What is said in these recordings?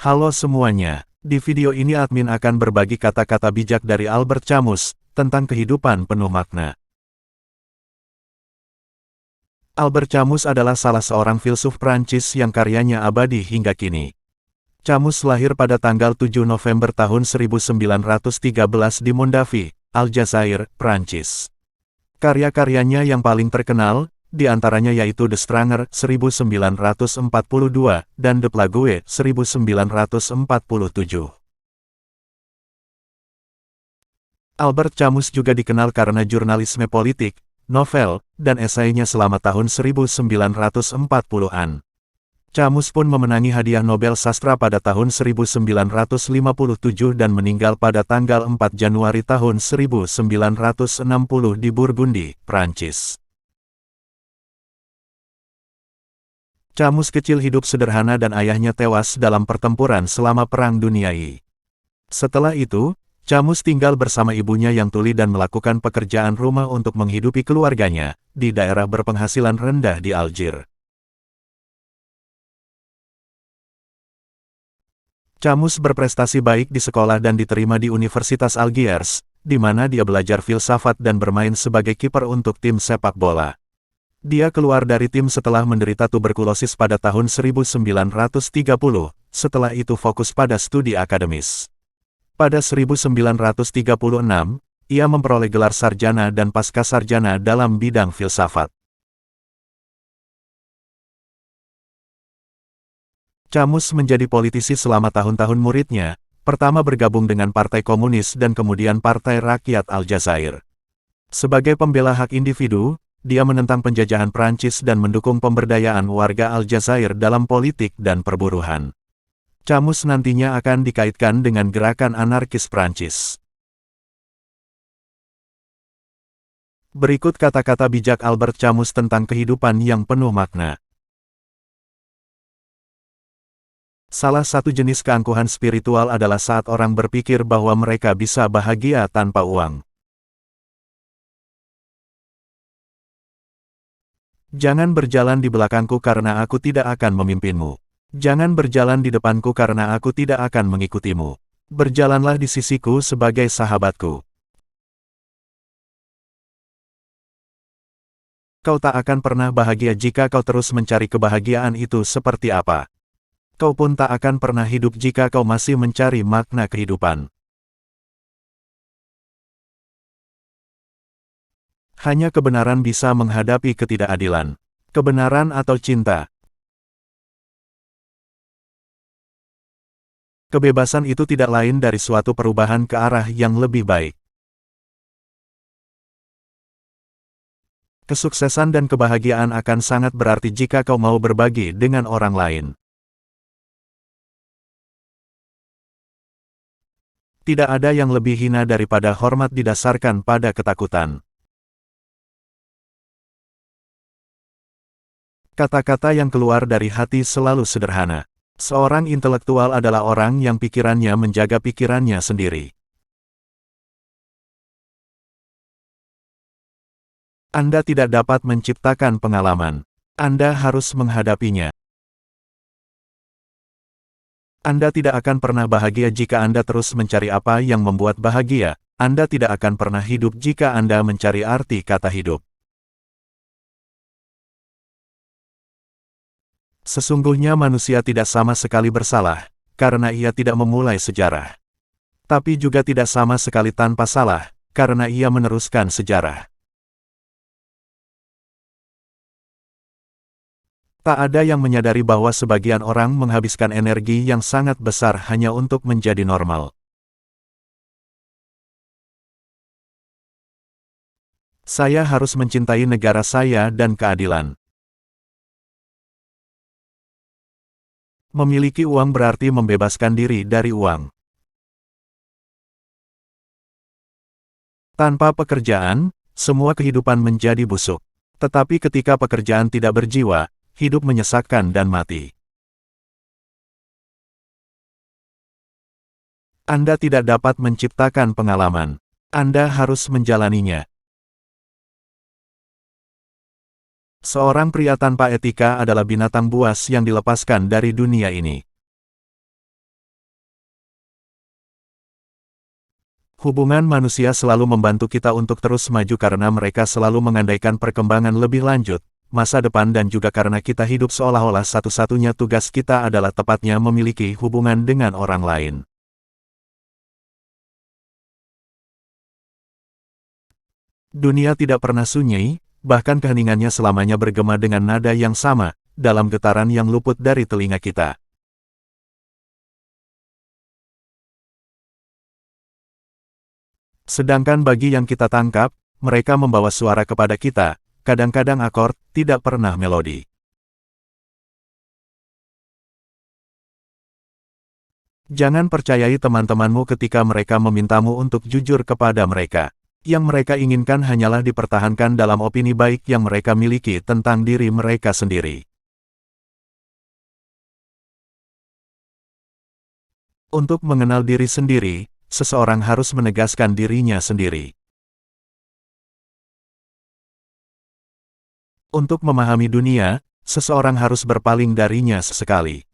Halo semuanya, di video ini admin akan berbagi kata-kata bijak dari Albert Camus, tentang kehidupan penuh makna. Albert Camus adalah salah seorang filsuf Prancis yang karyanya abadi hingga kini. Camus lahir pada tanggal 7 November tahun 1913 di Mondavi, Aljazair, Prancis. Karya-karyanya yang paling terkenal, di antaranya yaitu The Stranger 1942 dan The Plague 1947. Albert Camus juga dikenal karena jurnalisme politik, novel, dan esainya selama tahun 1940-an. Camus pun memenangi hadiah Nobel Sastra pada tahun 1957 dan meninggal pada tanggal 4 Januari tahun 1960 di Burgundi, Prancis. Camus kecil hidup sederhana dan ayahnya tewas dalam pertempuran selama Perang Dunia I. Setelah itu, Camus tinggal bersama ibunya yang tuli dan melakukan pekerjaan rumah untuk menghidupi keluarganya, di daerah berpenghasilan rendah di Algier. Camus berprestasi baik di sekolah dan diterima di Universitas Algiers, di mana dia belajar filsafat dan bermain sebagai kiper untuk tim sepak bola. Dia keluar dari tim setelah menderita tuberkulosis pada tahun 1930, setelah itu fokus pada studi akademis. Pada 1936, ia memperoleh gelar sarjana dan pascasarjana dalam bidang filsafat. Camus menjadi politisi selama tahun-tahun muridnya, pertama bergabung dengan Partai Komunis dan kemudian Partai Rakyat Aljazair. Sebagai pembela hak individu, dia menentang penjajahan Prancis dan mendukung pemberdayaan warga Aljazair dalam politik dan perburuhan. Camus nantinya akan dikaitkan dengan gerakan anarkis Prancis. Berikut kata-kata bijak Albert Camus tentang kehidupan yang penuh makna. Salah satu jenis keangkuhan spiritual adalah saat orang berpikir bahwa mereka bisa bahagia tanpa uang. Jangan berjalan di belakangku karena aku tidak akan memimpinmu. Jangan berjalan di depanku karena aku tidak akan mengikutimu. Berjalanlah di sisiku sebagai sahabatku. Kau tak akan pernah bahagia jika kau terus mencari kebahagiaan itu seperti apa. Kau pun tak akan pernah hidup jika kau masih mencari makna kehidupan. Hanya kebenaran bisa menghadapi ketidakadilan. Kebenaran atau cinta. Kebebasan itu tidak lain dari suatu perubahan ke arah yang lebih baik. Kesuksesan dan kebahagiaan akan sangat berarti jika kau mau berbagi dengan orang lain. Tidak ada yang lebih hina daripada hormat didasarkan pada ketakutan. Kata-kata yang keluar dari hati selalu sederhana. Seorang intelektual adalah orang yang pikirannya menjaga pikirannya sendiri. Anda tidak dapat menciptakan pengalaman. Anda harus menghadapinya. Anda tidak akan pernah bahagia jika Anda terus mencari apa yang membuat bahagia. Anda tidak akan pernah hidup jika Anda mencari arti kata hidup. Sesungguhnya manusia tidak sama sekali bersalah, karena ia tidak memulai sejarah. Tapi juga tidak sama sekali tanpa salah, karena ia meneruskan sejarah. Tak ada yang menyadari bahwa sebagian orang menghabiskan energi yang sangat besar hanya untuk menjadi normal. Saya harus mencintai negara saya dan keadilan. Memiliki uang berarti membebaskan diri dari uang. Tanpa pekerjaan, semua kehidupan menjadi busuk. Tetapi ketika pekerjaan tidak berjiwa, hidup menyesakkan dan mati. Anda tidak dapat menciptakan pengalaman. Anda harus menjalaninya. Seorang pria tanpa etika adalah binatang buas yang dilepaskan dari dunia ini. Hubungan manusia selalu membantu kita untuk terus maju karena mereka selalu mengandaikan perkembangan lebih lanjut, masa depan dan juga karena kita hidup seolah-olah satu-satunya tugas kita adalah tepatnya memiliki hubungan dengan orang lain. Dunia tidak pernah sunyi, bahkan keheningannya selamanya bergema dengan nada yang sama, dalam getaran yang luput dari telinga kita. Sedangkan bagi yang kita tangkap, mereka membawa suara kepada kita, kadang-kadang akord, tidak pernah melodi. Jangan percayai teman-temanmu ketika mereka memintamu untuk jujur kepada mereka. Yang mereka inginkan hanyalah dipertahankan dalam opini baik yang mereka miliki tentang diri mereka sendiri. Untuk mengenal diri sendiri, seseorang harus menegaskan dirinya sendiri. Untuk memahami dunia, seseorang harus berpaling darinya sesekali.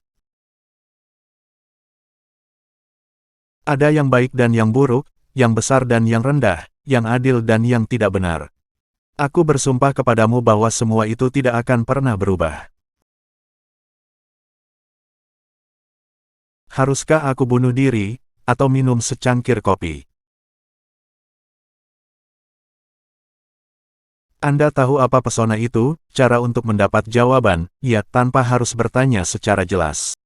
Ada yang baik dan yang buruk, yang besar dan yang rendah, yang adil dan yang tidak benar. Aku bersumpah kepadamu bahwa semua itu tidak akan pernah berubah. Haruskah aku bunuh diri, atau minum secangkir kopi? Anda tahu apa pesona itu, cara untuk mendapat jawaban, ya tanpa harus bertanya secara jelas.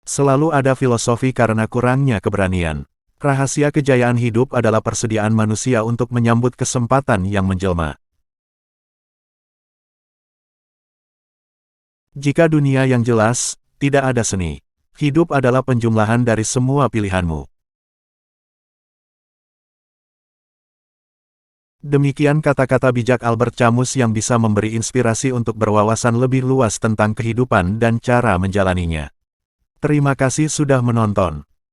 Selalu ada filosofi karena kurangnya keberanian. Rahasia kejayaan hidup adalah persediaan manusia untuk menyambut kesempatan yang menjelma. Jika dunia yang jelas, tidak ada seni. Hidup adalah penjumlahan dari semua pilihanmu. Demikian kata-kata bijak Albert Camus yang bisa memberi inspirasi untuk berwawasan lebih luas tentang kehidupan dan cara menjalaninya. Terima kasih sudah menonton.